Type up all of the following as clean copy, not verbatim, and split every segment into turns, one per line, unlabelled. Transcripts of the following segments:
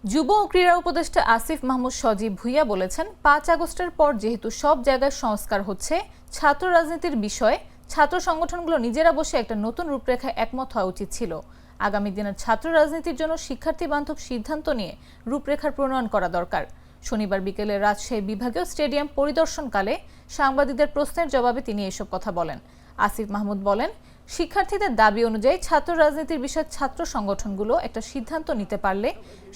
যুব ও ক্রীড়া উপদেষ্টা আসিফ মাহমুদ সজীব ভুঁইয়া বলেছেন, ৫ আগস্টের পর যেহেতু সব জায়গায় সংস্কার হচ্ছে, ছাত্র রাজনীতির বিষয়ে ছাত্র সংগঠনগুলো নিজেরা বসে একটা নতুন রূপরেখায় একমত হওয়া উচিত ছিল। আগামী দিনের ছাত্র রাজনীতির জন্য শিক্ষার্থী বান্ধব সিদ্ধান্ত নিয়ে রূপরেখার প্রণয়ন করা দরকার। শনিবার বিকেলে রাজশাহী বিভাগীয় স্টেডিয়াম পরিদর্শনকালে সাংবাদিকদের প্রশ্নের জবাবে তিনি এসব কথা বলেন। আসিফ মাহমুদ বলেন, শিক্ষার্থীদের দাবি অনুযায়ী ছাত্র রাজনীতির বিষয়ে ছাত্র সংগঠনগুলো একটা সিদ্ধান্ত নিতে পারলে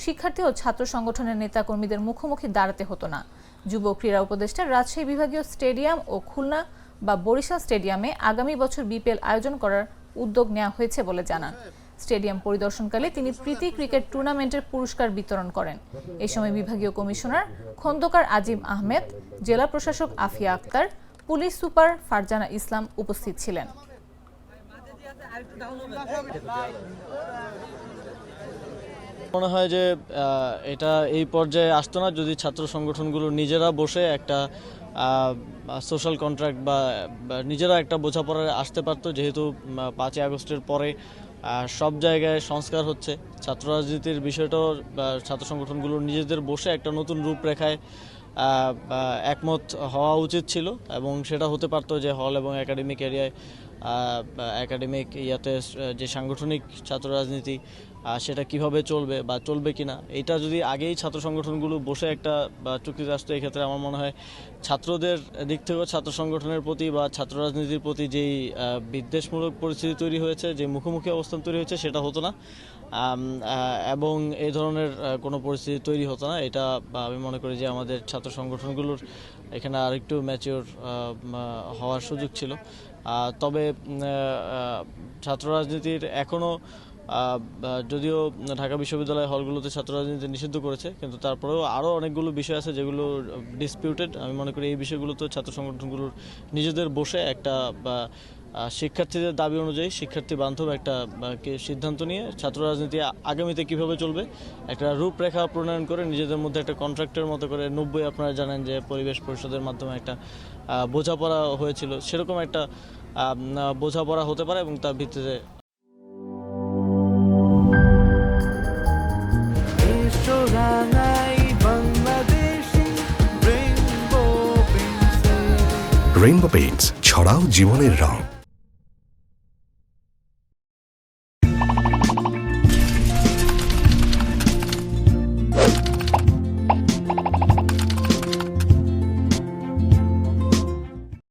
শিক্ষার্থী ও ছাত্র সংগঠনের নেতাকর্মীদের মুখোমুখি দাঁড়াতে হতো না। যুব ক্রীড়া উপদেষ্টা রাজশাহী বিভাগীয় স্টেডিয়াম ও খুলনা বা বরিশাল স্টেডিয়ামে আগামী বছর বিপিএল আয়োজন করার উদ্যোগ নেওয়া হয়েছে বলে জানান। স্টেডিয়াম পরিদর্শনকালে তিনি প্রীতি ক্রিকেট টুর্নামেন্টের পুরস্কার বিতরণ করেন। এই সময় বিভাগীয় কমিশনার খন্দকার আজিম আহমেদ, জেলা প্রশাসক আফিয়া আক্তার, পুলিশ সুপার ফারজানা ইসলাম উপস্থিত ছিলেন।
মনে হয় যে এটা এই পর্যায়ে আসতো না যদি ছাত্র সংগঠনগুলো নিজেরা বসে একটা সোশ্যাল কন্ট্রাক্ট বা নিজেরা একটা বোঝাপড়ায় আসতে পারতো। যেহেতু ৫ই আগস্টের পরে সব জায়গায় সংস্কার হচ্ছে, ছাত্র রাজনীতির বিষয়টাও ছাত্র সংগঠনগুলো নিজেদের বসে একটা নতুন রূপরেখায় একমত হওয়া উচিত ছিল এবং সেটা হতে পারতো যে হল এবং একাডেমিক এরিয়ায় একাডেমিক ইয়াতে যে সাংগঠনিক ছাত্র রাজনীতি সেটা কিভাবে চলবে বা চলবে কিনা, এটা যদি আগেই ছাত্র সংগঠনগুলো বসে একটা চুক্তিতে আসতো, এক্ষেত্রে আমার মনে হয় ছাত্রদের দিক থেকেও ছাত্র সংগঠনের প্রতি বা ছাত্র রাজনীতির প্রতি যেই বিদ্বেষমূলক পরিস্থিতি তৈরি হয়েছে, যে মুখোমুখি অবস্থান তৈরি হয়েছে, সেটা হতো না এবং এই ধরনের কোনো পরিস্থিতি তৈরি হতো না। এটা আমি মনে করি যে আমাদের ছাত্র সংগঠনগুলোর এখানে আরেকটু ম্যাচিওর হওয়ার সুযোগ ছিল। তবে ছাত্র রাজনীতির এখনও যদিও ঢাকা বিশ্ববিদ্যালয় হলগুলোতে ছাত্র রাজনীতি নিষিদ্ধ করেছে, কিন্তু তারপরেও আরও অনেকগুলো বিষয় আছে যেগুলো ডিসপিউটেড। আমি মনে করি এই বিষয়গুলোতে ছাত্র সংগঠনগুলোর নিজেদের বসে একটা শিক্ষার্থীদের দাবি অনুযায়ী শিক্ষার্থী বান্ধব একটা সিদ্ধান্ত নিয়ে ছাত্র রাজনীতি আগামীতে কিভাবে চলবে একটা রূপরেখা প্রণয়ন করে নিজেদের মধ্যে একটা কন্ট্রাক্টের মতো করে 90 আপনারা জানেন যে পরিবেশ পরিষদের মাধ্যমে একটা বোঝাপড়া হয়েছিল, সেরকম একটা বোঝাপড়া হতে পারে এবং তার ভিত্তিতে
রেইনবো পেইন্টস, ছড়াও জীবনের রং।